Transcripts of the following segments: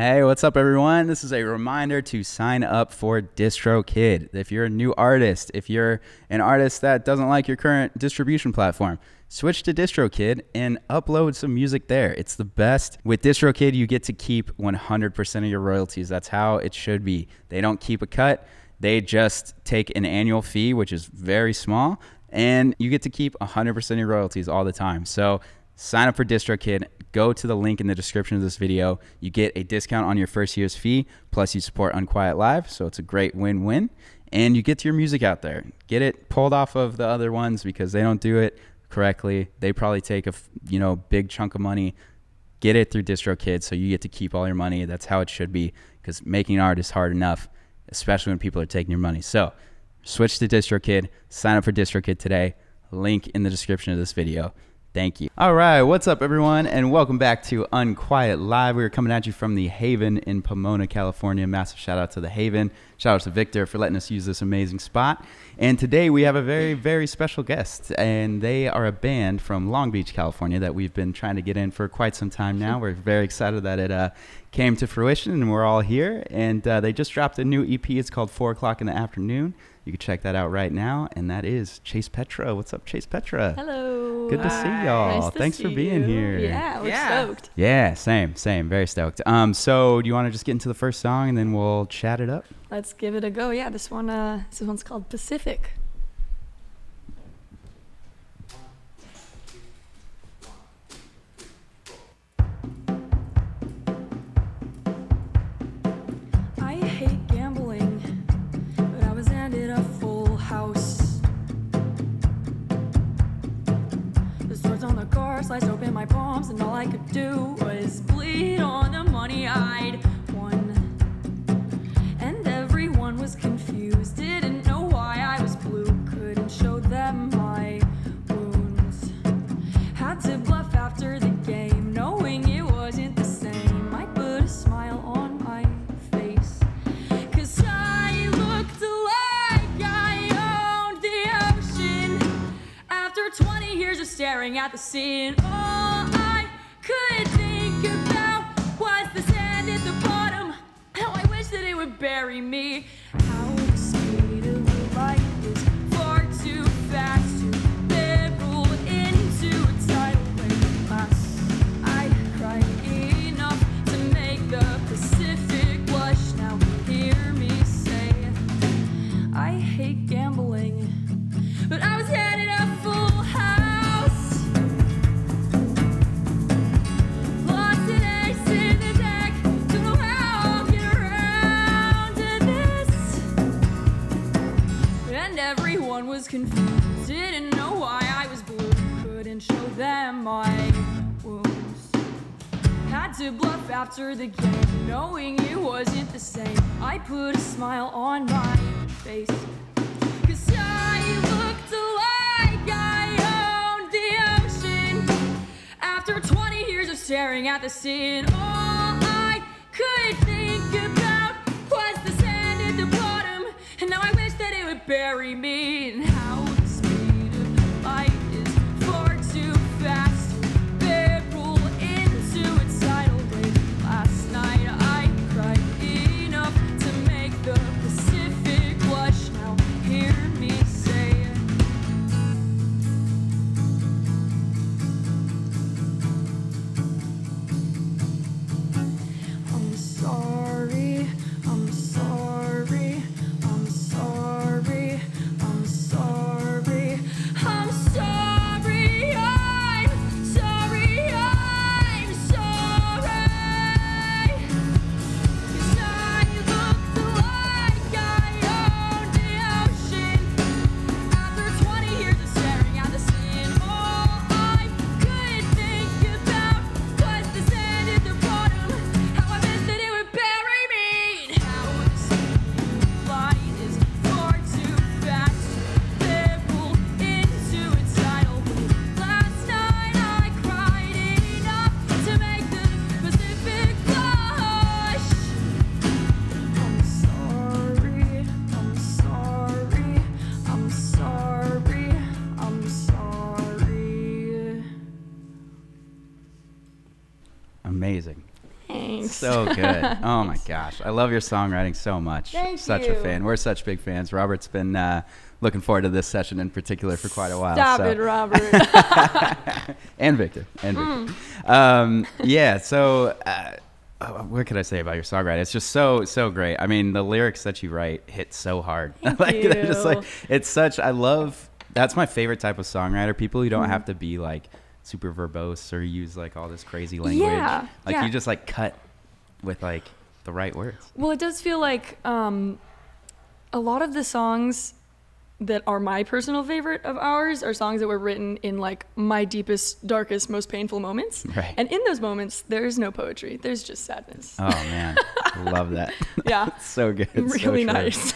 Hey, what's up, everyone? This is a reminder to sign up for Distrokid. If you're a new artist, if you're an artist that doesn't like your current distribution platform, switch to Distrokid and upload some music there. It's the best. With Distrokid, you get to keep 100% of your royalties. That's how it should be. They don't keep a cut. They just take an annual fee, which is very small, and you get to keep 100% of your royalties all the time. So sign up for Distrokid. Go to the link in the description of this video. You get a discount on your first year's fee, plus you support Unquiet Live, so it's a great win-win. And you get your music out there. Get it pulled off of the other ones because they don't do it correctly. They probably take a big chunk of money. Get it through Distrokid so you get to keep all your money. That's how it should be, because making art is hard enough, especially when people are taking your money. So switch to Distrokid. Sign up for Distrokid today. Link in the description of this video. Thank you. All right, what's up, everyone, and welcome back to Unquiet Live. We're coming at you from the Haven in Pomona, California. Massive shout out to the Haven. Shout out to Victor for letting us use this amazing spot. And today we have a very, very special guest, and they are a band from Long Beach, California that we've been trying to get in for quite some time now. We're very excited that it came to fruition, and we're all here. And they just dropped a new EP. It's called 4 o'clock in the afternoon. You can check that out right now, and that is Chase Petra. What's up, Chase Petra? Hello. Good to see y'all. Nice to Thanks see for being you. here. Yeah, we're stoked. Yeah, same. Very stoked. So do you want to just get into the first song, and then we'll chat it up? Let's give it a go. Yeah, this one's called Pacific. I hate gambling, but I was handed a full house. The swords on the car sliced open my palms, and all I could do was bleed on the money I'd won. And everyone was confused, didn't know why I was blue, couldn't show them my wounds. Had to bluff after the game, knowing it wasn't the same. I put a smile on my face, 'cause I looked like I owned the ocean. After 20 years of staring at the scene, all I could think about was the sand at the bottom. How I wish that it would bury me. How the speed of the light is far too fast to barrel into a tidal wave. I cried enough to make the Pacific blush. Now hear me say, I hate gambling, but I was handed a full house. Lost an ace in the deck, don't know how I'll get around to this. And everyone was confused, didn't know why I was blue, couldn't show them my wounds. Had to bluff after the game, knowing it wasn't the same. I put a smile on my face, 'cause I looked like I owned the ocean. After 20 years of staring at the scene, all I could think about was the sand at the bottom. And now I wish that it would bury me. And how the speed of the light is far too fast to barrel into a tidal wave. Last night I cried enough to make the Pacific blush. Now hear me say, I'm sorry, I'm sorry, I'm sorry, I'm sorry, I'm sorry, I'm sorry, I'm sorry. 'Cause I looked like I owned the ocean. After 20 years of staring at the scene, all I could think about was the sand at the bottom. How I wish that it would bury So good. Oh my gosh, I love your songwriting so much. Thank Such you. a fan. We're such big fans. Robert's been looking forward to this session in particular for quite a while. Stop it, Robert. And Victor. Yeah. So. What could I say about your songwriting? It's just so great. I mean, the lyrics that you write hit so hard. Thank you. They're just like, it's such. I love. That's my favorite type of songwriter. People who don't have to be like super verbose or use like all this crazy language. Yeah, Like yeah. you just like cut with like the right words. Well, it does feel like a lot of the songs that are my personal favorite of ours are songs that were written in like my deepest, darkest, most painful moments. Right. And in those moments, there's no poetry. There's just sadness. Oh man, love that. Yeah. It's so good. It's so Really true. nice.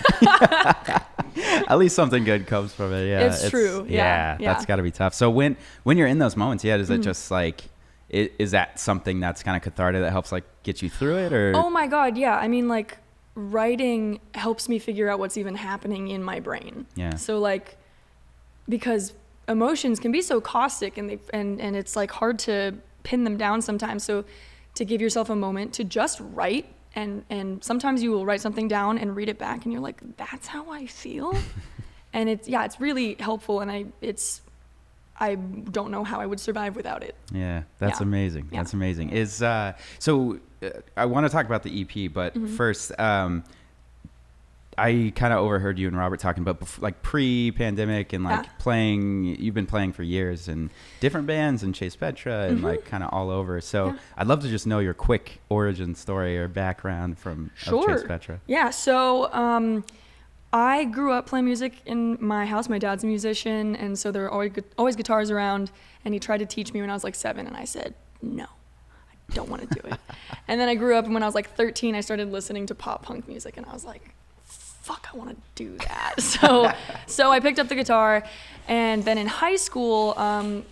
At least something good comes from it. Yeah, It's true. Yeah, yeah. That's got to be tough. So when you're in those moments, does it just like, is that something that's kind of cathartic that helps like get you through it, or? Oh my God, yeah. I mean, like, writing helps me figure out what's even happening in my brain. Yeah. So like, because emotions can be so caustic and it's like hard to pin them down sometimes. So to give yourself a moment to just write, and sometimes you will write something down and read it back and you're like, that's how I feel. And it's really helpful. And I don't know how I would survive without it. Yeah, that's Yeah. amazing. Yeah. That's amazing. I want to talk about the EP, but first, I kind of overheard you and Robert talking about like pre-pandemic and like playing. You've been playing for years in different bands and Chase Petra and like kind of all over. So I'd love to just know your quick origin story or background from of Chase Petra. Yeah. So I grew up playing music in my house. My dad's a musician, and so there were always guitars around. And he tried to teach me when I was like 7, and I said no. I don't want to do it. And then I grew up, and when I was like 13, I started listening to pop punk music, and I was like, fuck, I want to do that. So I picked up the guitar, and then in high school,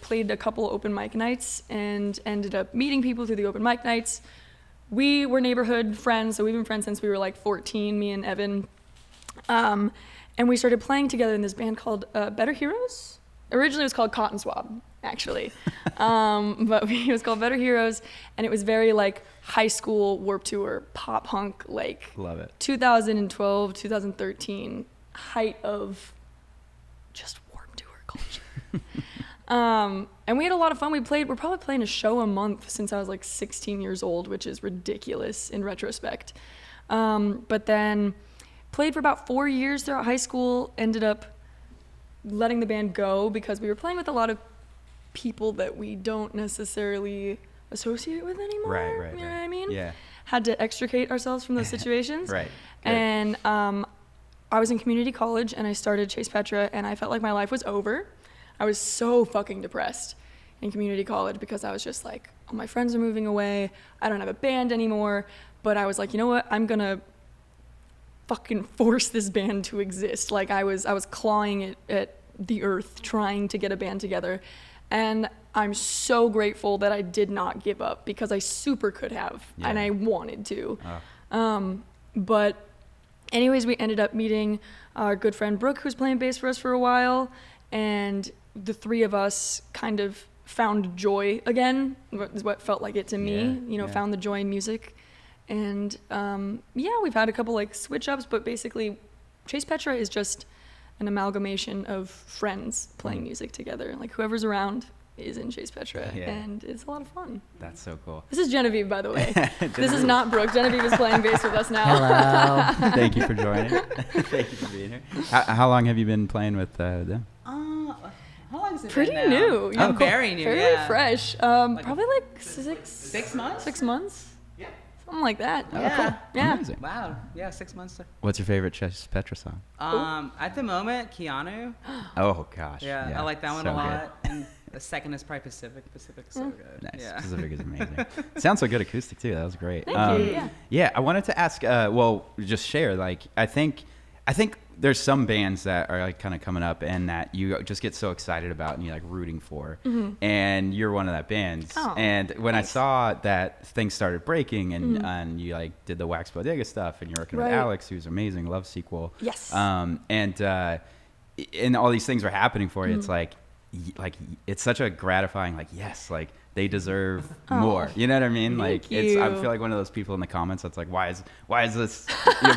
played a couple open mic nights and ended up meeting people through the open mic nights. We were neighborhood friends, so we've been friends since we were like 14, me and Evan. And we started playing together in this band called Better Heroes. Originally it was called Cotton Swab, actually. But it was called Better Heroes, and it was very like high school Warped Tour, pop punk, like Love it. 2012, 2013, height of just Warped Tour culture. And we had a lot of fun. We're probably playing a show a month since I was like 16 years old, which is ridiculous in retrospect. But then played for about 4 years throughout high school, ended up letting the band go because we were playing with a lot of people that we don't necessarily associate with anymore. Right. You know what I mean? Yeah. Had to extricate ourselves from those situations. Right. Good. And I was in community college and I started Chase Petra, and I felt like my life was over. I was so fucking depressed in community college because I was just like, all my friends are moving away. I don't have a band anymore. But I was like, you know what? I'm gonna fucking force this band to exist. Like I was clawing at the earth trying to get a band together, and I'm so grateful that I did not give up because I super could have, and I wanted to. But anyways, we ended up meeting our good friend Brooke, who's playing bass for us for a while, and the three of us kind of found joy again, is what felt like it to me. Found the joy in music. And we've had a couple like switch ups, but basically Chase Petra is just an amalgamation of friends playing music together. Like whoever's around is in Chase Petra, and it's a lot of fun. That's so cool. This is Genevieve, by the way. This is not Brooke. Genevieve is playing bass with us now. Hello. Thank you for joining. Thank you for being here. How long have you been playing with them? How long has it Pretty been now? new. Oh, very new. Very fresh. Probably like 6 months. 6 months. Something like that. Yeah. Cool. Yeah. Amazing. Wow. Yeah, 6 months. What's your favorite Chase Petra song? At the moment, Keanu. Oh gosh. Yeah, I like that one so a lot. And the second is probably Pacific. Pacific's so good. Nice. Yeah. Pacific is amazing. Sounds so good acoustic too. That was great. Thank you. Yeah. Yeah, I wanted to ask. Just share. Like, I think there's some bands that are like kind of coming up and that you just get so excited about and you're like rooting for, and you're one of that bands. Oh, and when thanks. I saw that things started breaking and you like did the Wax Bodega stuff and you're working with Right. Alex, who's amazing, Love Sequel. Yes. And all these things were happening for you. It's like it's such a gratifying, like, yes, like they deserve more. You know what I mean? Like thank I you. feel like one of those people in the comments that's like, why is this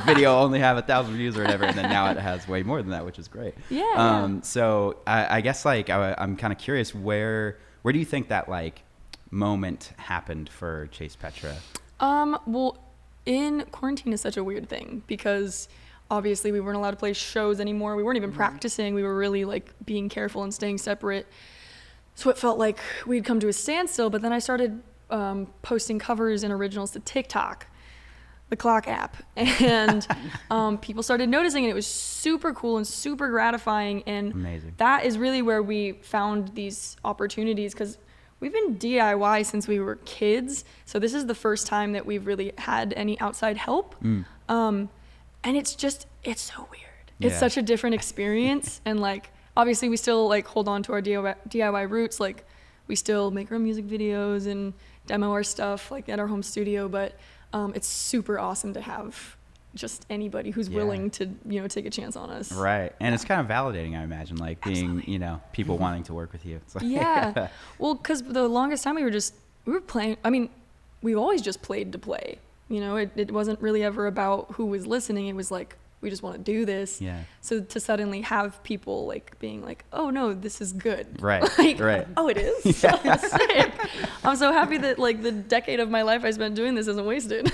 video only have 1,000 views or whatever, and then now it has way more than that, which is great. Yeah. So I guess like I'm kind of curious, where do you think that like moment happened for Chase Petra? Well, in quarantine is such a weird thing because obviously we weren't allowed to play shows anymore. We weren't even practicing. We were really like being careful and staying separate. So it felt like we'd come to a standstill, but then I started posting covers and originals to TikTok, the clock app, and people started noticing, and it was super cool and super gratifying. And Amazing. That is really where we found these opportunities, because we've been DIY since we were kids. So this is the first time that we've really had any outside help. And it's so weird. It's Yeah. such a different experience. And like, obviously we still like hold on to our DIY roots. Like we still make our music videos and demo our stuff like at our home studio, but it's super awesome to have just anybody who's Yeah. willing to, take a chance on us. Right. And it's kind of validating, I imagine, like being, people wanting to work with you. It's like, Yeah. Well, because the longest time we were playing, I mean, we always just played to play. It wasn't really ever about who was listening. It was like, we just want to do this. Yeah. So to suddenly have people like being like, oh no, this is good. Right. Like, Right. oh, it is. That's sick. I'm so happy that like the decade of my life I spent doing this isn't wasted.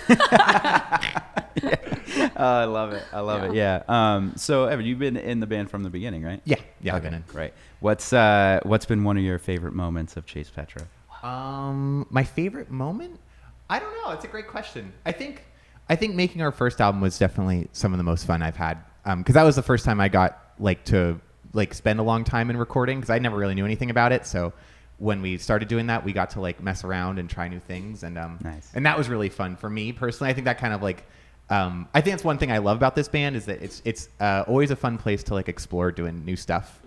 Oh, I love it. I love it. Yeah. So Evan, you've been in the band from the beginning, right? Yeah, I've Okay, been in. Right. What's been one of your favorite moments of Chase Petra? My favorite moment? I don't know. It's a great question. I think making our first album was definitely some of the most fun I've had. Because that was the first time I got to spend a long time in recording, because I never really knew anything about it. So when we started doing that, we got to mess around and try new things, and Nice. and that was really fun for me personally. I think that kind of I think that's one thing I love about this band, is that it's always a fun place to explore doing new stuff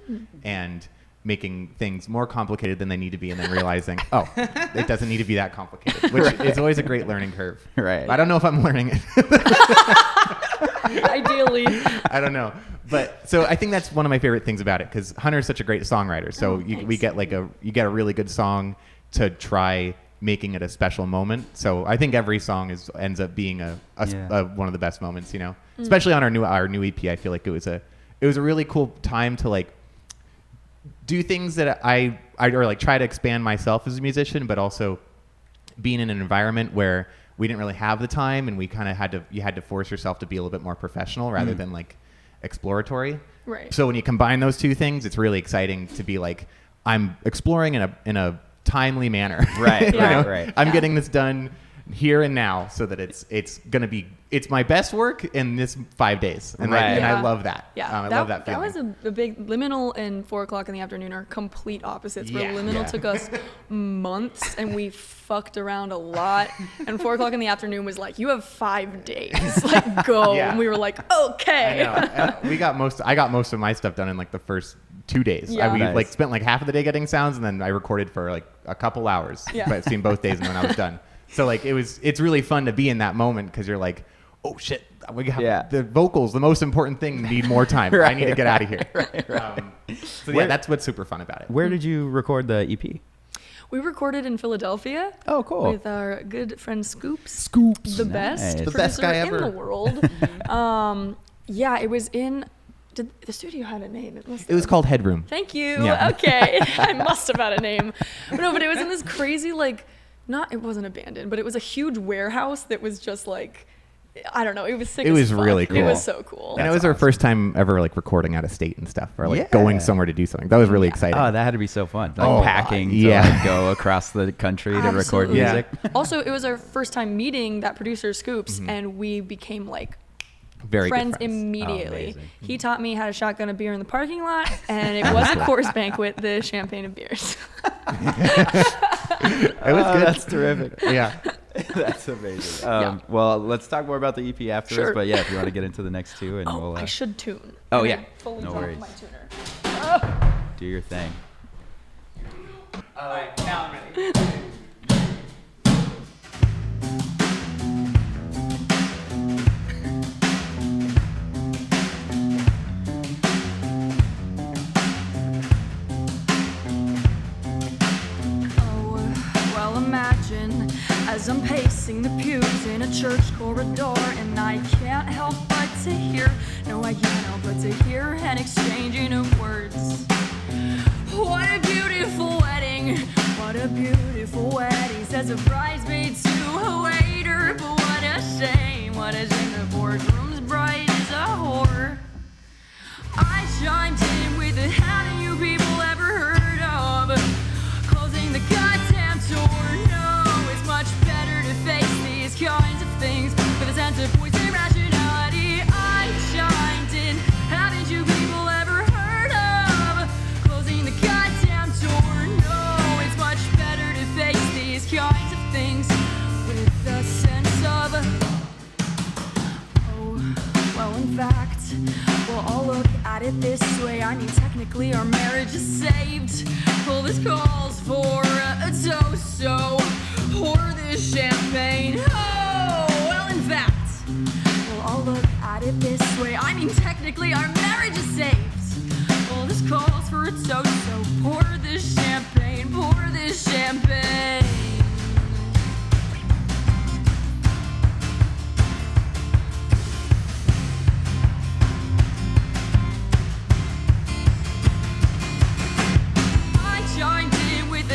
and making things more complicated than they need to be, and then realizing, oh, it doesn't need to be that complicated, which is always a great learning curve. Right. I don't know if I'm learning it. Ideally. I don't know. But so I think that's one of my favorite things about it, because Hunter's such a great songwriter. So we get you get a really good song to try making it a special moment. So I think every song ends up being one of the best moments, especially on our new EP. I feel like it was a really cool time to do things that I try to expand myself as a musician, but also being in an environment where we didn't really have the time, and we kind of you had to force yourself to be a little bit more professional rather than exploratory. Right. So when you combine those two things, it's really exciting to be I'm exploring in a timely manner. Right. Yeah. Right. I'm getting this done here and now, so that it's my best work in this 5 days, and Right. and I Yeah. love that. Yeah, I love that feeling. That was a big Liminal and 4 o'clock in the afternoon are complete opposites. Where Yeah. Liminal Yeah. took us months and we fucked around a lot, and 4 o'clock in the afternoon was like, you have 5 days, go. Yeah. And we were like, okay. I know. And I got most of my stuff done in the first 2 days. Yeah. We Nice. spent half of the day getting sounds, and then I recorded for a couple hours. Yeah. But I've seen both days, and then I was done. So it's really fun to be in that moment, because you're oh shit, we got the vocals, the most important thing, need more time. I need to get out of here. So yeah, that's what's super fun about it. Where did you record the EP? We recorded in Philadelphia. Oh, cool. With our good friend Scoops. Scoops. The Nice. best The producer best guy in ever. the world. Yeah, it was in... the studio had a name? It was called Headroom. Thank you. Yeah. Okay. I must have had a name. But no, but it was in this crazy, it wasn't abandoned, but it was a huge warehouse that was just I don't know. It was sick It as was fuck. really cool. It was so cool. And it was our first time ever recording out of state and stuff, or Yeah. going somewhere to do something. That was really exciting. Oh, that had to be so fun. Oh, Packing to yeah. go across the country to record Absolutely. music. Also, it was our first time meeting that producer Scoops, and we became Very good friends friends. immediately. amazing. He taught me how to shotgun a beer in the parking lot, and it was a course banquet, the champagne and beers. It was good. That's terrific. Yeah. That's amazing. Yeah. Well, let's talk more about the EP afterwards. Sure. But yeah, if you want to get into the next two, and Oh, we'll I should tune. Oh, And yeah. I fully No dropped worries. my tuner. do your thing. All right, now I'm ready. Oh, door, and I can't help but to hear, no, I can't help but to hear an exchanging of words. What a beautiful wedding, what a beautiful wedding, says a bridesmaid to a waiter. But what a shame the boardroom's bride is a whore. I chimed in with the haven't you people ever heard of closing the goddamn door? No, it's much better to face these kinds of things with a sense of poison rationality. I chimed in, haven't you people ever heard of closing the goddamn door? No, it's much better to face these kinds of things with a sense of, oh, well, in fact, we'll all look at it this way. I mean, technically our marriage is saved. Well, this calls for a toast, so pour this champagne. Oh, well, in fact, we'll all look at it this way. I mean, technically our marriage is saved. Well, this calls for a toast, so pour this champagne, pour this champagne.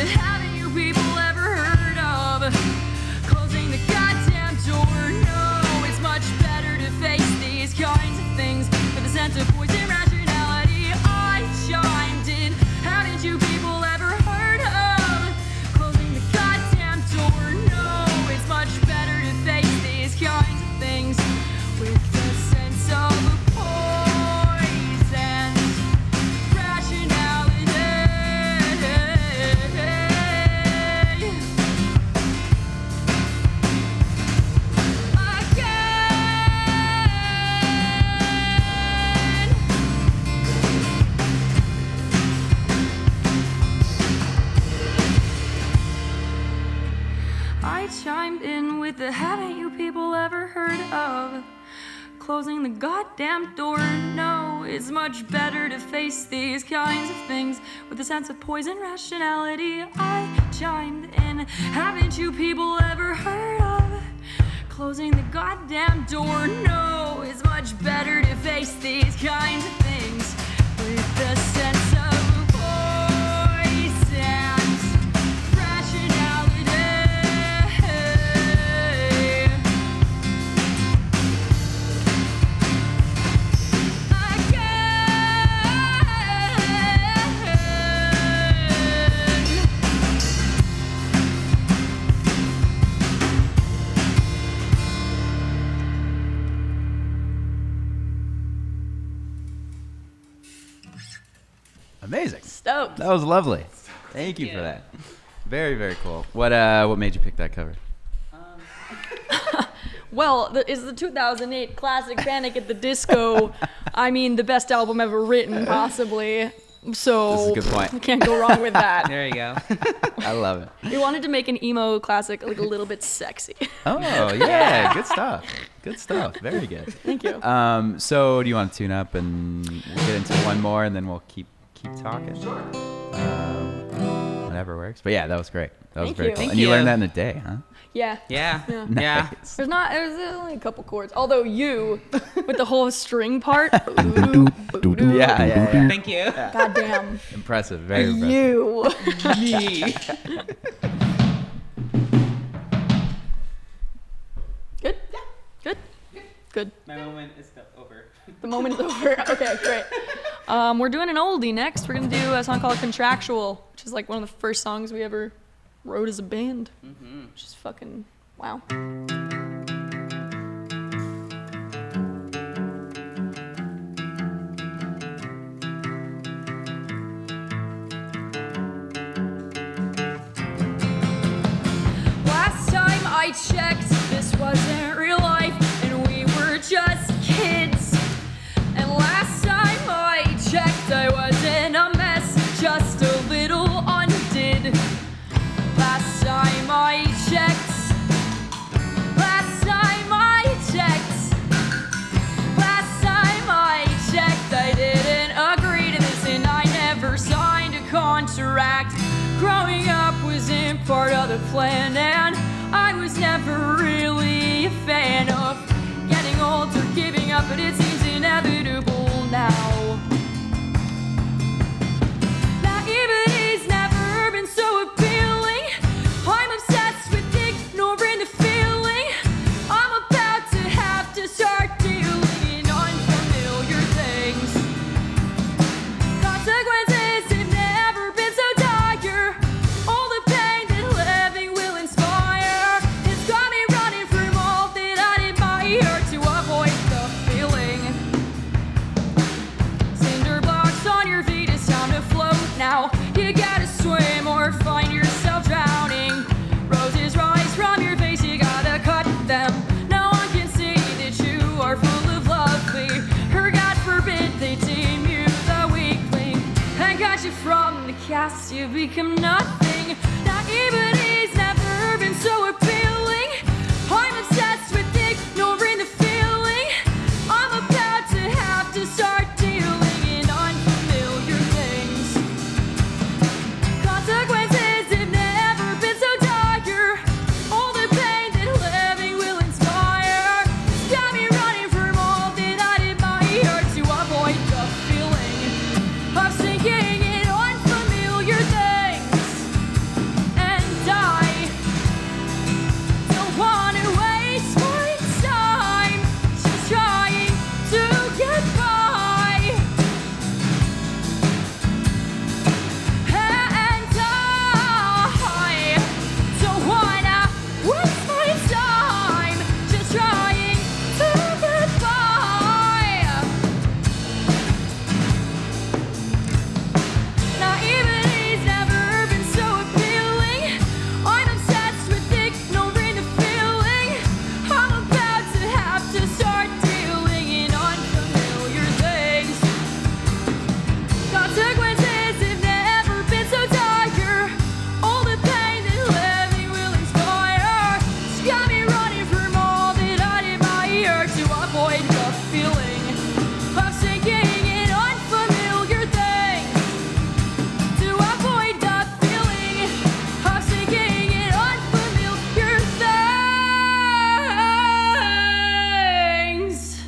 Haven't you people ever heard of closing the goddamn door? No, it's much better to face these kinds of things with a sense of poison rationality. I chimed in. Haven't you people ever heard of closing the goddamn door? No, it's much better to face these kinds of things with a sense of poison rationality. I chimed in with the haven't you people ever heard of closing the goddamn door? No, it's much better to face these kinds of things with a sense of poison rationality. I chimed in, haven't you people ever heard of closing the goddamn door? No, it's much better to face these kinds of things with a sense of Amazing. stoked. That was lovely. Thank you for that. Very, very cool. What made you pick that cover? Well, is the 2008 classic Panic at the Disco, I mean, the best album ever written, possibly. So This is a good point. you can't go wrong with that. There you go. I love it. We wanted to make an emo classic like a little bit sexy. Oh, yeah. Good stuff. Good stuff. Very good. Thank you. So do you want to tune up and we'll get into one more and then we'll keep talking? Sure. Whatever works. But yeah, that was great. That was Thank very you. cool. Thank And you you. learned that in a day, huh? Yeah. Yeah. Yeah. Yeah. Nice. There's only a couple chords. Although you, with the whole string part. Yeah. Thank you. Goddamn. Impressive. Very impressive. You. Me. Good? Good? Good. My moment is over. The moment is over. Okay, great. We're doing an oldie next. We're going to do a song called Contractual, which is like one of the first songs we ever wrote as a band. Mm-hmm. Which is fucking wow. Last time I checked, this wasn't real life, and we were just kids. And last time I checked, I wasn't a mess, just a little undid. Last time I checked, I didn't agree to this, and I never signed a contract. Growing up wasn't part of the plan, and I was never really a fan of fast you become nothing. Naivety's never been so appealing. I'm obsessed with ignoring the feeling. I'm about to have to start dealing in unfamiliar things. Consequences have never been so dire. All the pain that living will inspire. It's got me running from all that I admire to avoid the feeling of sinking in unfamiliar things. And I don't want to waste my time just trying to get by. And I don't wanna waste my time just trying to get by. Naivety's never been so appealing. I'm obsessed with ignoring the feeling. I'm about to have to start dealing in unfamiliar things. Consequences have never been so dire. All the pain that living will inspire. It's got me running from all that I admire to avoid the feeling of sinking in unfamiliar things. To avoid the feeling of sinking in unfamiliar things.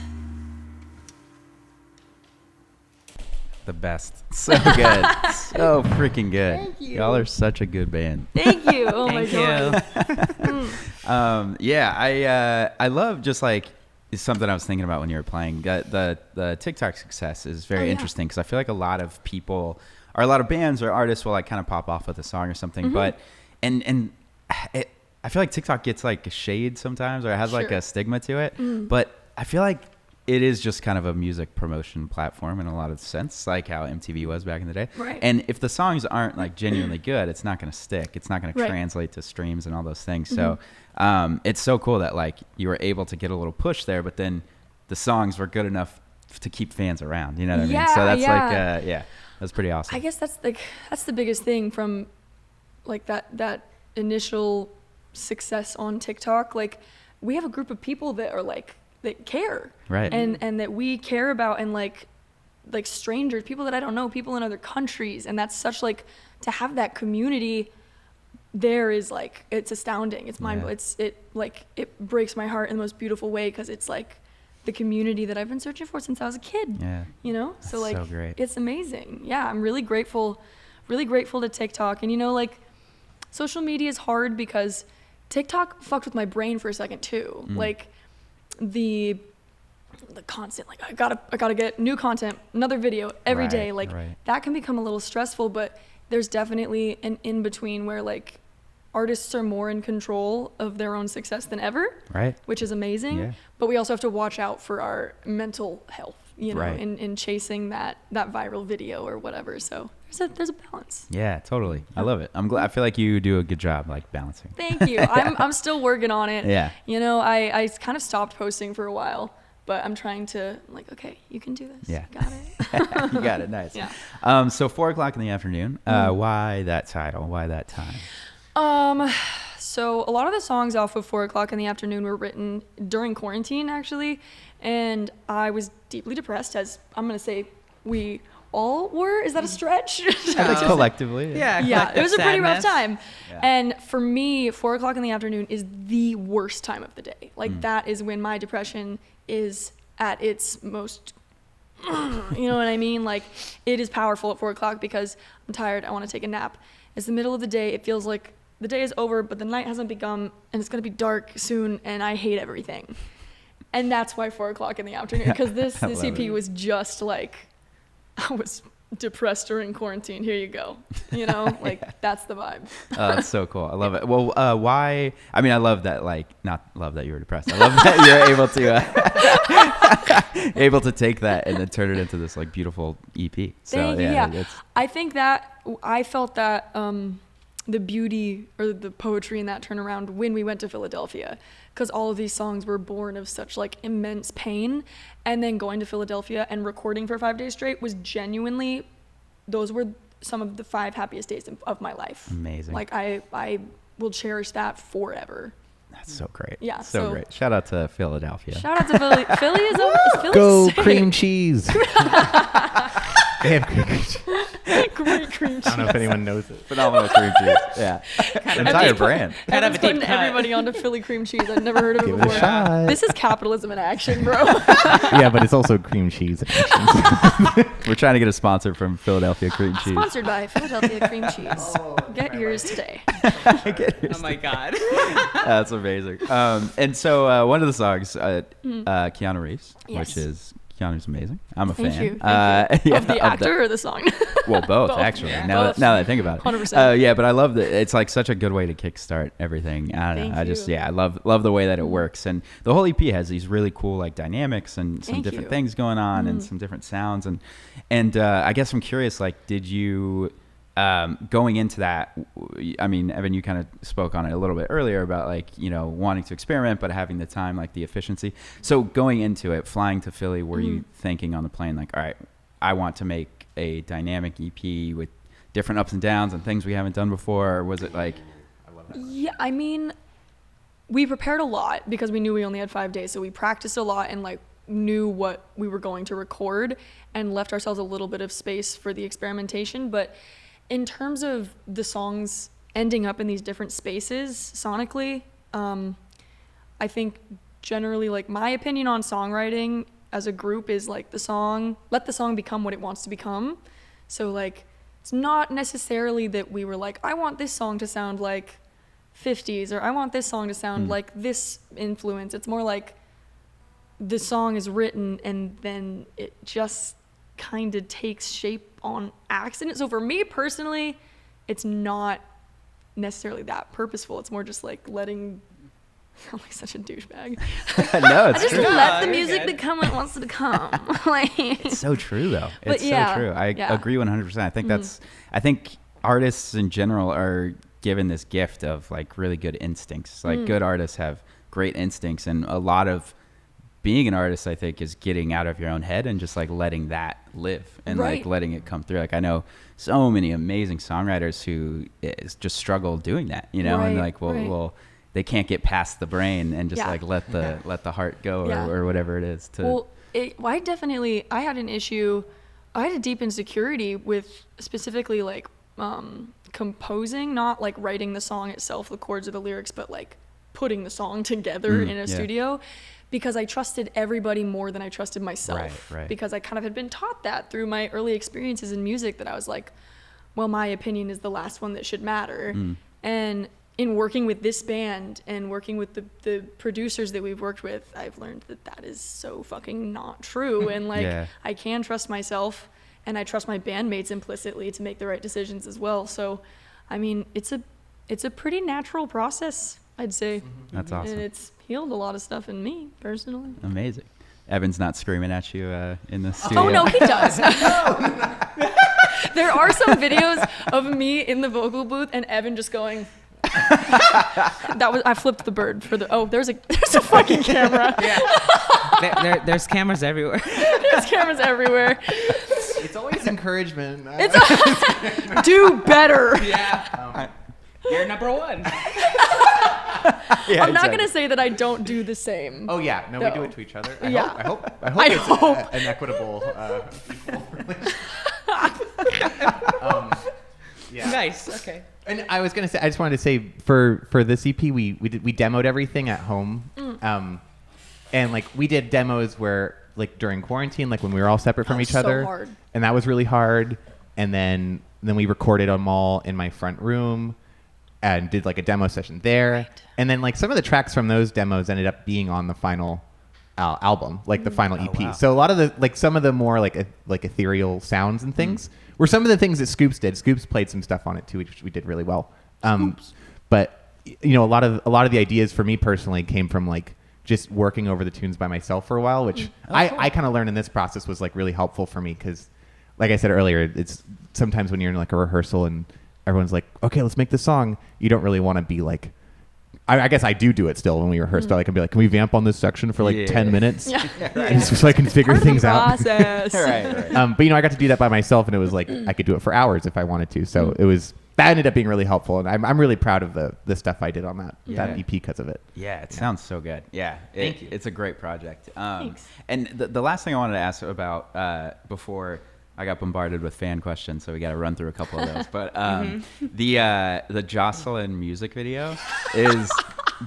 The best. So good. So freaking good. Thank you. Y'all are such a good band. Thank you. Oh my Thank you. god. Yeah, I love just like it's something I was thinking about when you were playing. The TikTok success is very Oh, yeah. interesting because I feel like a lot of people or a lot of bands or artists will like kind of pop off with a song or something, Mm-hmm. but I feel like TikTok gets like a shade sometimes or it has like Sure. a stigma to it, but I feel like it is just kind of a music promotion platform in a lot of sense, like how MTV was back in the day. Right. And if the songs aren't like genuinely good, it's not going to stick. It's not going to Right. translate to streams and all those things. So it's so cool that like you were able to get a little push there, but then the songs were good enough to keep fans around. You know what I mean? Yeah, So that's yeah. like, that's pretty awesome. I guess that's the biggest thing from like that initial success on TikTok. Like we have a group of people that are like that care, Right. and that we care about, and like strangers, people that I don't know, people in other countries, and that's such like to have that community there is like it's astounding. It's mind Yeah. it breaks my heart in the most beautiful way because it's like the community that I've been searching for since I was a kid. Yeah. You know? That's So like so great. it's amazing. Yeah, I'm really grateful to TikTok. And you know, like social media is hard because TikTok fucked with my brain for a second too. Like the constant like I gotta get new content, another video every day. Right, Like right. that can become a little stressful, but there's definitely an in between where like artists are more in control of their own success than ever, Right. which is amazing. Yeah. But we also have to watch out for our mental health, you know, Right. in chasing that viral video or whatever. So there's a balance. Yeah, totally. I love it. I'm glad. I feel like you do a good job like balancing. Thank you. I'm still working on it. Yeah. You know, I kind of stopped posting for a while, but I'm trying to like, okay, you can do this. Yeah. Got it. You got it. Nice. Yeah. So 4:00 in the afternoon. Why that title? Why that time? So a lot of the songs off of 4:00 in the afternoon were written during quarantine, actually, and I was deeply depressed, as I'm gonna say we all were. Is that a stretch? I think collectively. Yeah. Yeah, it was a pretty rough sadness. time. Yeah. And for me, 4:00 in the afternoon is the worst time of the day. Like that is when my depression is at its most. You know what I mean? Like it is powerful at 4:00 because I'm tired. I want to take a nap. It's the middle of the day. It feels like the day is over, but the night hasn't begun, and it's gonna be dark soon, and I hate everything. And that's why 4:00 in the afternoon, because this I love EP it. was just like, I was depressed during quarantine. Here you go. You know, like that's the vibe. Oh, that's so cool. I love it. Well, why? I mean, I love that. Like, not love that you were depressed. I love that you're able to take that and then turn it into this like beautiful EP. So Thank you. Yeah, it's- I think that I felt that the beauty or the poetry in that turnaround when we went to Philadelphia, because all of these songs were born of such like immense pain, and then going to Philadelphia and recording for 5 days straight was genuinely, those were some of the 5 happiest days of my life. Amazing. Like I will cherish that forever. That's so great. Yeah, So great. Shout out to Philadelphia. Shout out to Philly. Philly is Philly Go safe. cream cheese. They have great cream cheese. Great cream cheese. I don't know if anyone knows it. Phenomenal cream cheese. Yeah. Entire brand. Kind of Evan's a deep putting cut. everybody onto Philly cream cheese. I've never heard of it Give it a before. shot. This is capitalism in action, bro. Yeah, but it's also cream cheese. We're trying to get a sponsor from Philadelphia cream cheese. Sponsored by Philadelphia cream cheese. Get yours today. Oh my God. That's amazing. And so one of the songs, Keanu Reeves, Yes. which is Keanu's amazing. I'm a Thank fan. you. Thank you. Yeah, of the actor or the song? Well, both, Both. actually. Yeah. Now Both. that I think about it, 100%. Yeah, but I love that. It's like such a good way to kickstart everything. I don't Thank know. I just you. I love the way that it works, and the whole EP has these really cool like dynamics and some Thank different you. things going on and some different sounds, and I guess I'm curious, like, did you going into that? I mean, Evan, you kind of spoke on it a little bit earlier about like wanting to experiment but having the time, like the efficiency. So going into it, flying to Philly, were you thinking on the plane like, all right, I want to make a dynamic EP with different ups and downs and things we haven't done before, or was it like Yeah, I mean, we prepared a lot because we knew we only had 5 days, so we practiced a lot and like knew what we were going to record and left ourselves a little bit of space for the experimentation. But in terms of the songs ending up in these different spaces sonically, I think generally, like, my opinion on songwriting as a group is like let the song become what it wants to become. So like, it's not necessarily that we were like, I want this song to sound like 50s, or I want this song to sound like this influence. It's more like the song is written and then it just kind of takes shape on accident. So for me personally, it's not necessarily that purposeful. It's more just like letting I'm like such a douchebag. no, it's Just true. let the you're music good. become what it wants to become. Like, It's so true though. But It's yeah, so true. I yeah. agree 100%. I think I think artists in general are given this gift of like really good instincts. Like good artists have great instincts, and a lot of being an artist, I think, is getting out of your own head and just like letting that live and like Right. letting it come through. Like I know so many amazing songwriters who just struggle doing that, and Right, like right. well they can't get past the brain and just Yeah. like let the heart go Yeah. or whatever it is to well, I had an issue. I had a deep insecurity with specifically like composing, not like writing the song itself, the chords or the lyrics, but like putting the song together in a yeah. studio, because I trusted everybody more than I trusted myself. Right. Because I kind of had been taught that through my early experiences in music, that I was like, well, my opinion is the last one that should matter. And in working with this band and working with the producers that we've worked with, I've learned that that is so fucking not true. And like, Yeah. I can trust myself, and I trust my bandmates implicitly to make the right decisions as well. So, I mean, it's a pretty natural process, I'd say. That's awesome. And it's healed a lot of stuff in me personally. Amazing. Evan's not screaming at you in the studio. Oh no, he does. There are some videos of me in the vocal booth and Evan just going. I flipped the bird for the. Oh, there's a fucking camera. There's cameras everywhere. There's cameras everywhere. It's always encouragement. Do better. Yeah. You're number one. Yeah, I'm not exactly. gonna say that I don't do the same. Oh yeah, no, we do it to each other. I Yeah. hope I it's hope. an equitable, equal relationship. Yeah. Nice. Okay. And I was gonna say, I just wanted to say for this EP, we demoed everything at home, and like we did demos where like during quarantine, like when we were all separate from That was each so other, hard. and that was really hard. And then we recorded them all in my front room, and did like a demo session there. Right. And then like some of the tracks from those demos ended up being on the final album, like the final EP. wow. So a lot of the like some of the more like ethereal sounds and things were some of the things that Scoops did. Scoops played some stuff on it too, which we did really well. But you know, a lot of the ideas for me personally came from like just working over the tunes by myself for a while, which I kind of learned in this process was like really helpful for me, because like I said earlier, it's sometimes when you're in like a rehearsal and everyone's like, okay, let's make this song, you don't really want to be like I guess I do it still when we rehearse. But I can be like, can we vamp on this section for like 10 minutes? Yeah. Just so I can figure things out. Process. Right. But I got to do that by myself, and it was like I could do it for hours if I wanted to. So that ended up being really helpful, and I'm really proud of the stuff I did on that EP because of it. Yeah, it sounds so good. Yeah, Thank you. It's a great project. Thanks. And the last thing I wanted to ask about before I got bombarded with fan questions, so we got to run through a couple of those. But the Jocelyn music video is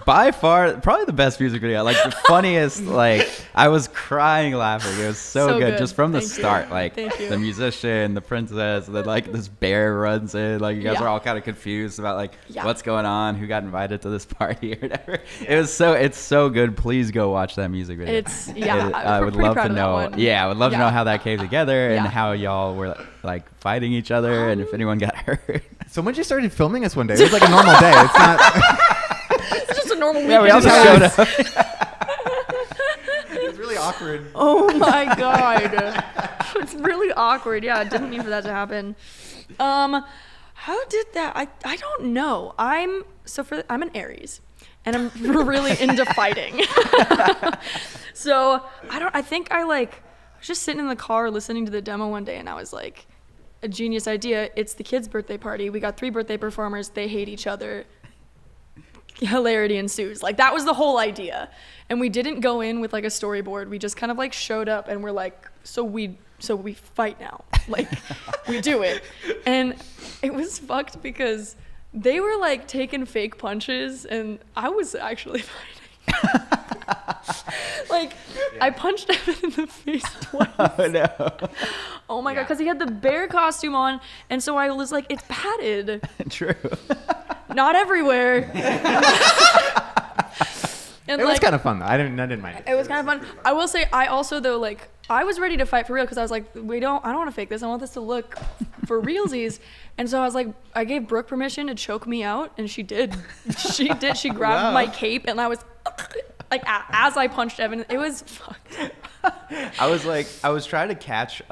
by far probably the best music video. Like the funniest. Like I was crying laughing. It was so good just from the start. Like the musician, the princess, and then like this bear runs in. Like you guys are all kind of confused about like what's going on, who got invited to this party or whatever. It's so good. Please go watch that music video. I would love to know. Yeah, I would love to know how that came together and how y'all were like fighting each other and if anyone got hurt. Someone just started filming us one day. It was like a normal day. It's not. It's just a normal weekend. Yeah, we all just showed up. It was really awkward. Oh my god. It's really awkward. Yeah, I didn't mean for that to happen. How did that? I don't know. I'm an Aries, and I'm really into fighting. So I think I was just sitting in the car listening to the demo one day, and I was like, a genius idea. It's the kids' birthday party. We got 3 birthday performers. They hate each other. Hilarity ensues. Like that was the whole idea. And we didn't go in with like a storyboard. We just kind of like showed up and we're like, so we fight now. Like we do it. And it was fucked because they were like taking fake punches and I was actually fighting. I punched Evan in the face twice. Oh no. Oh my god, because he had the bear costume on, and so I was like, it's padded. True. Not everywhere. And it was kind of fun though. I didn't mind it. It was kind of fun. I will say, I also though I was ready to fight for real because I was like, I don't want to fake this. I want this to look for realsies. And so I was like, I gave Brooke permission to choke me out, and she did. She did. She grabbed my cape, and I was like, as I punched Evan, it was fucked. I was trying to catch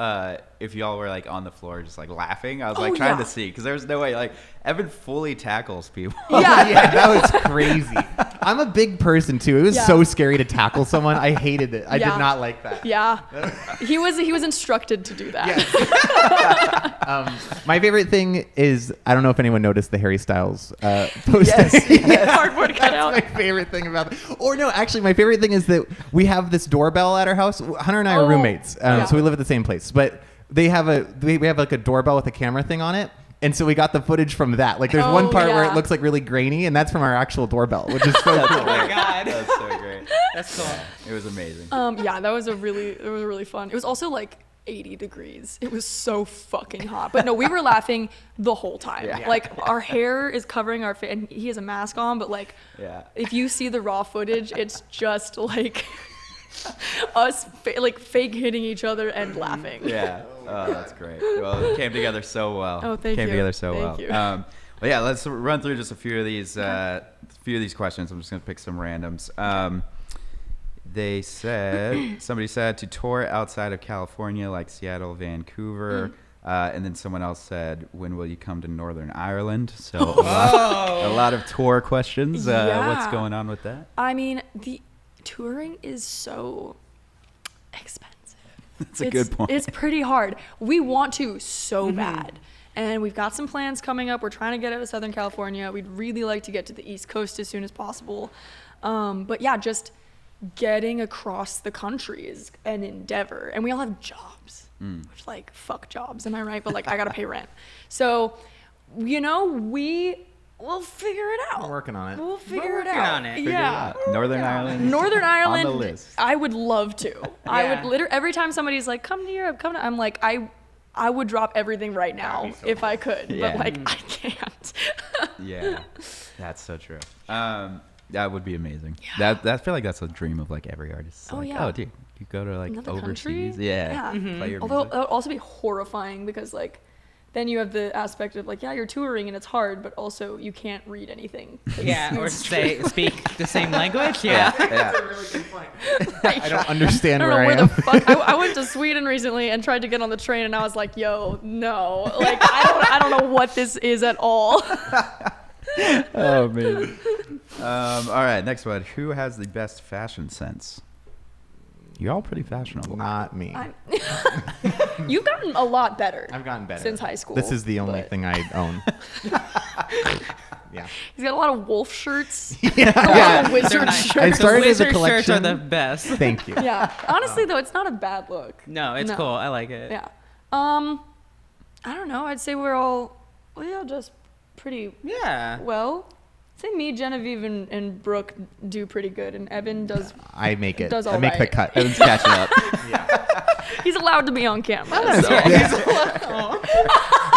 if y'all were like on the floor just like laughing. I was like trying to see because there was no way like Evan fully tackles people. Yeah, that was crazy. I'm a big person too. It was so scary to tackle someone. I hated it. I did not like that. Yeah, he was instructed to do that. My favorite thing is, I don't know if anyone noticed the Harry Styles post. Cardboard cutout. That's my favorite thing about it. Or no, actually, my favorite thing is that we have this doorbell at our house. Hunter and I are roommates, so we live at the same place. But we have like a doorbell with a camera thing on it. And so we got the footage from that. Like there's one part where it looks like really grainy, and that's from our actual doorbell, which is so cool. Oh my god. That's so great. That's cool. It was amazing. That was really fun. It was also like 80 degrees. It was so fucking hot. But no, we were laughing the whole time. Yeah. Like our hair is covering our face, and he has a mask on, but like if you see the raw footage, it's just like us fake hitting each other and laughing. Yeah. Oh, that's great. Well, it came together so well. Oh, thank you. Came together so well. Thank you. Well, yeah, let's run through just a few of these questions. I'm just gonna pick some randoms. Somebody said to tour outside of California, like Seattle, Vancouver. And then someone else said, when will you come to Northern Ireland? So a lot of tour questions. What's going on with that? I mean, the touring is so expensive. That's a good point. It's pretty hard. We want to so bad. And we've got some plans coming up. We're trying to get out of Southern California. We'd really like to get to the East Coast as soon as possible. But yeah, just getting across the country is an endeavor. And we all have jobs. Which, like, fuck jobs, am I right? But, like, I got to pay rent. So, we'll figure it out. We're working on it. We'll figure it out. Yeah. Northern Ireland. On the list. I would love to. I would literally, every time somebody's like, come to Europe, I'm like, I would drop everything right now if I could. Yeah. But, like, I can't. Yeah. That's so true. That would be amazing. Yeah. I feel like that's a dream of, like, every artist. Oh, like, yeah. Oh, dude. You go to like Another overseas, country? Play your Although music. that would also be horrifying because like then you have the aspect of like you're touring and it's hard, but also you can't read anything. Yeah, or speak the same language. Yeah. That's a really good point. I don't understand I don't know where where I am. the fuck. I went to Sweden recently and tried to get on the train, and I was like, "Yo, no! Like, I don't know what this is at all." Oh man. All right, next one. Who has the best fashion sense? You're all pretty fashionable. Not me. You've gotten a lot better. I've gotten better since high school. This is the only but- thing I own. Yeah. He's got a lot of wolf shirts. Yeah. Wizard nice. shirts. I started as a Wizard shirts collection. are the best. Thank you. Yeah. Honestly, though, it's not a bad look. No, it's No. cool. I like it. Yeah. I don't know. I'd say we all just pretty Yeah. well. I'd say me, Genevieve, and Brooke do pretty good, and Evan does. I make it. Does I all make the right. cut. Evan's catching up. He's allowed to be on camera. So.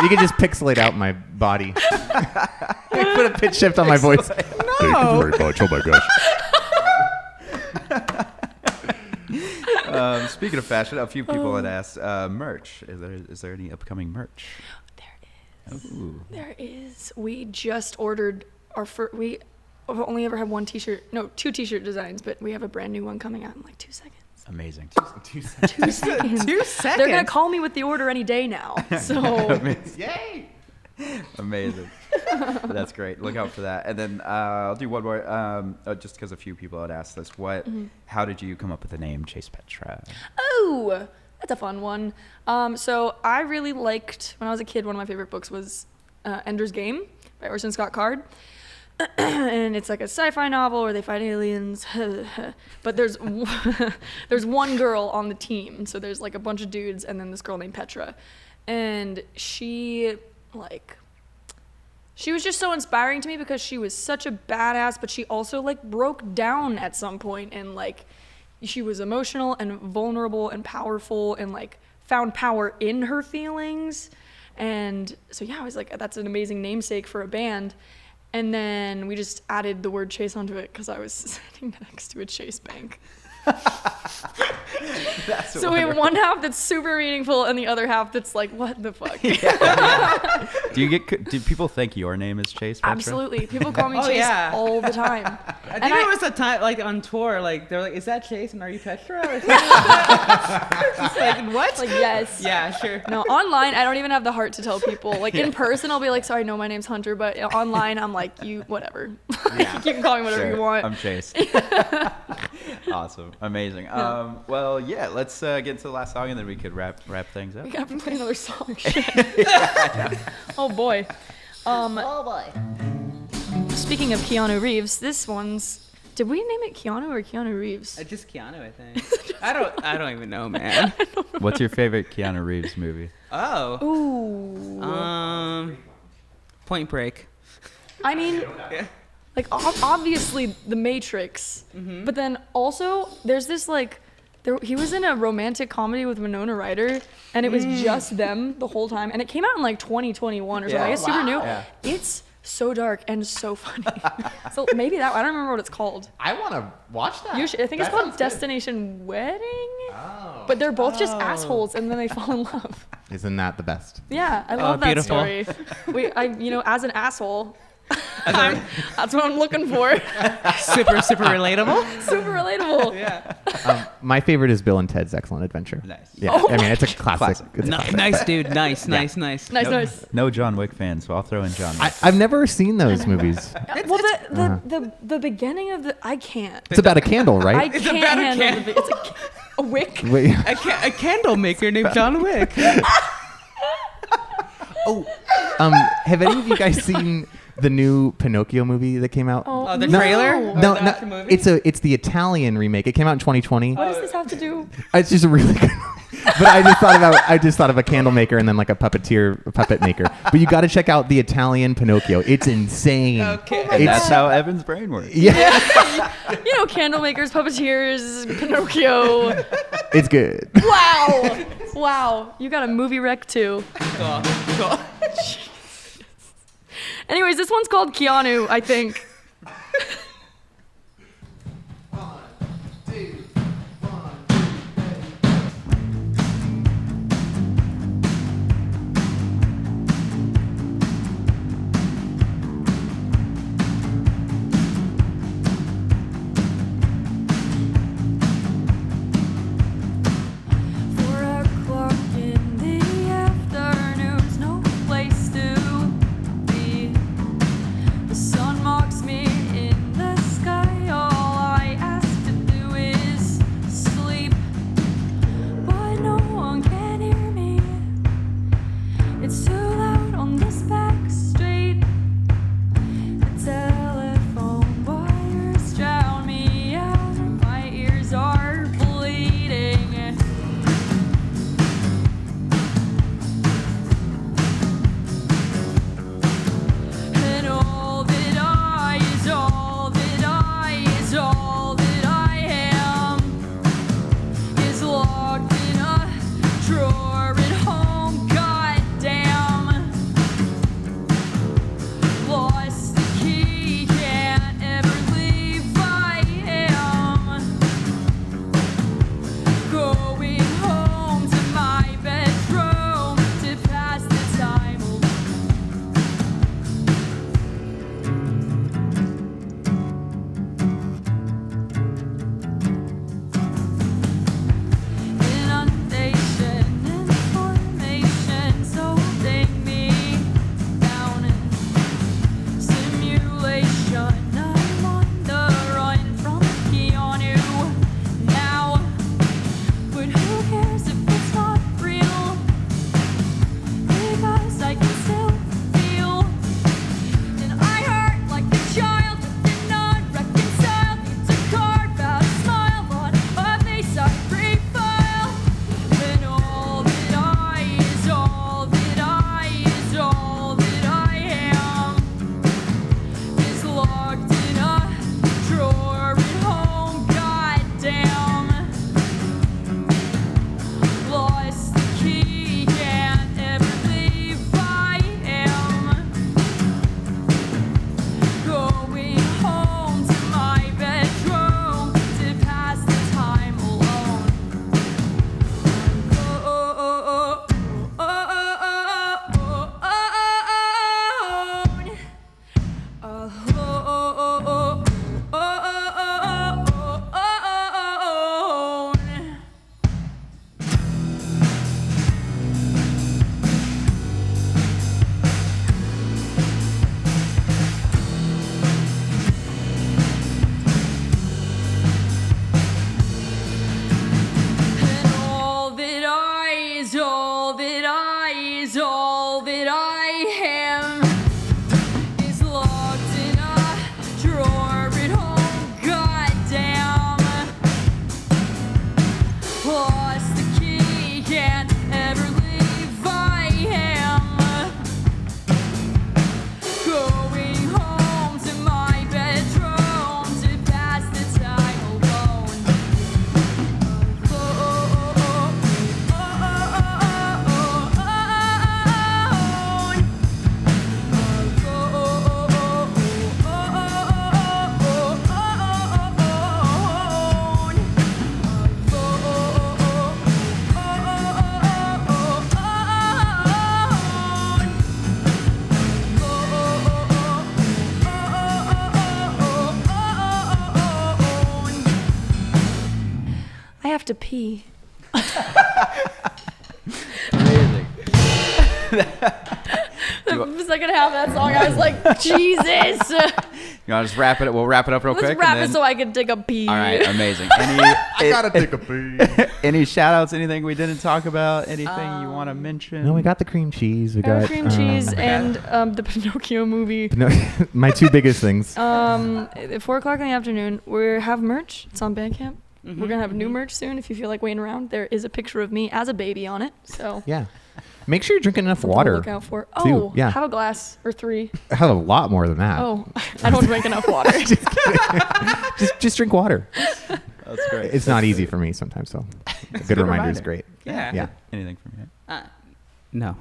You can just pixelate out my body. Put a pitch shift on my voice. Thank you very much. Oh my gosh. Speaking of fashion, a few people had asked merch. Is there any upcoming merch? Ooh. There is. We just ordered our first. We have only ever had two T-shirt designs, but we have a brand new one coming out in like 2 seconds. Amazing. 2 seconds. 2 seconds. They're gonna call me with the order any day now. So Yay! Amazing. That's great. Look out for that. And then I'll do one more, just because a few people had asked this. How did you come up with the name Chase Petra? Oh, that's a fun one. So I really liked, when I was a kid, one of my favorite books was Ender's Game by Orson Scott Card. And it's like a sci-fi novel where they fight aliens. But there's one girl on the team. So there's like a bunch of dudes and then this girl named Petra. And she was just so inspiring to me because she was such a badass, but she also like broke down at some point and like she was emotional and vulnerable and powerful and like found power in her feelings. And so yeah, I was like, that's an amazing namesake for a band. And then we just added the word Chase onto it because I was sitting next to a Chase bank. So we have one half that's super meaningful and the other half that's like, what the fuck? Do people think your name is Chase Petra? Absolutely. People call me Oh, Chase yeah. all the time. I think there was a time, like on tour, like they're like, "Is that Chase and are you Petra?" Or something? It's like, what? Like, yes. Yeah, sure. No, online, I don't even have the heart to tell people. Like, in person, I'll be like, sorry, no, my name's Hunter. But online, I'm like, you, whatever. You can call me whatever you want. I'm Chase. Awesome. Amazing. Well, yeah, let's get into the last song and then we could wrap things up. We gotta play another song. Shit. Oh, boy. Speaking of Keanu Reeves, this one's... Did we name it Keanu or Keanu Reeves? Just Keanu, I think. I don't even know, man. What's your favorite Keanu Reeves movie? Oh. Ooh. Point Break. I mean, like, obviously The Matrix, but then also there's this, like, he was in a romantic comedy with Winona Ryder, and it was just them the whole time, and it came out in, like, 2021 or something. I guess super new. Yeah. It's so dark and so funny. So maybe that, I don't remember what it's called. I want to watch that. You should, I think it's That called sounds good. Destination Wedding, Oh. but they're both just assholes, and then they fall in love. Isn't that the best? Yeah, I love that beautiful. story. As an asshole, that's what I'm looking for. Super relatable. Super relatable. Yeah. My favorite is Bill and Ted's Excellent Adventure. Nice. Yeah, Oh I mean it's a classic. Classic. It's a classic. Nice, dude. Nice. Nice, nice. No John Wick fan, so I'll throw in John Wick. I've never seen those movies. Well, the beginning of I can't. It's about a candle, I right? can't about a handle it's a wick. Wait. A candle maker named John Wick. Have any of you guys seen the new Pinocchio movie that came out? Oh, the no. trailer? No, the no, actual movie? it's the Italian remake. It came out in 2020. What does this have to do? It's just a really good. But I just thought of a candle maker and then like a puppet maker. But you got to check out the Italian Pinocchio. It's insane. Okay. And It's- that's how Evan's brain works. Yeah, Candle makers, puppeteers, Pinocchio. it's good. Wow. You got a movie rec too. Cool. Anyways, this one's called Keanu, I think. In the afternoons, no place to be. The sun mocks me to pee. Amazing. The second half of that song, I was like, Jesus. You want to just wrap it? We'll wrap it up real Let's quick. wrap and it then... so I can take a pee. All right, amazing. I gotta take a pee. Any shout outs, anything we didn't talk about, anything you want to mention? No, we got the cream cheese. We Our got cream cheese and the Pinocchio movie. No, my two biggest things. At 4 o'clock in the afternoon, we have merch. It's on Bandcamp. We're going to have new merch soon. If you feel like waiting around, there is a picture of me as a baby on it. So Yeah. Make sure you're drinking enough something to water. look out for. too. Oh, Yeah. have a glass or 3. I have a lot more than that. Oh, I don't drink enough water. Just drink water. That's great. It's not easy for me sometimes, so a good reminder is great. Yeah. Yeah. Anything from you? No.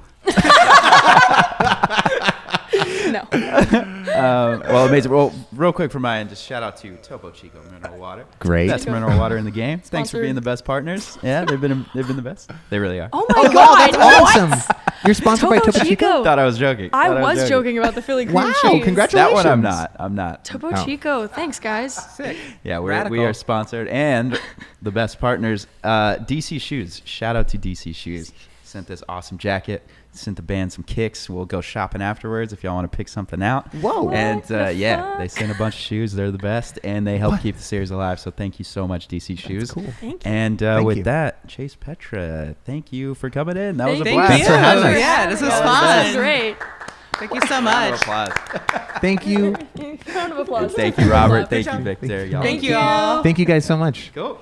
No. Well, amazing. Well, real quick from my end, just shout out to Topo Chico Mineral Water. Great. Best mineral water in the game. Thanks for Sponsored. being the best partners. Yeah, they've been the best. They really are. Oh my Wow, God. that's what? awesome. You're sponsored by Topo Topo Chico? Chico. Thought I was joking. I Thought was joking about the Philly cream Wow, cheese. congratulations. That one I'm not. I'm not. Topo Oh. Chico. Thanks, guys. Sick. Yeah, we Radical. are sponsored and the best partners. DC Shoes. Shout out to DC Shoes. Sent this awesome jacket. Sent the band some kicks. We'll go shopping afterwards if y'all want to pick something out. Whoa. And the yeah, fuck? they sent a bunch of shoes. They're the best, and they help keep the series alive. So thank you so much, DC Shoes. Cool. Thank you. And Thank with you. that, Chase Petra, thank you for coming in. That was a Thank blast. you. for having us. Yeah, this was This fun. is great. Thank you so Round much. of applause. Thank you. Round of applause. Thank you, Robert. Good Thank you, job. Victor. Y'all Thank you all. Thank you guys so much. Cool.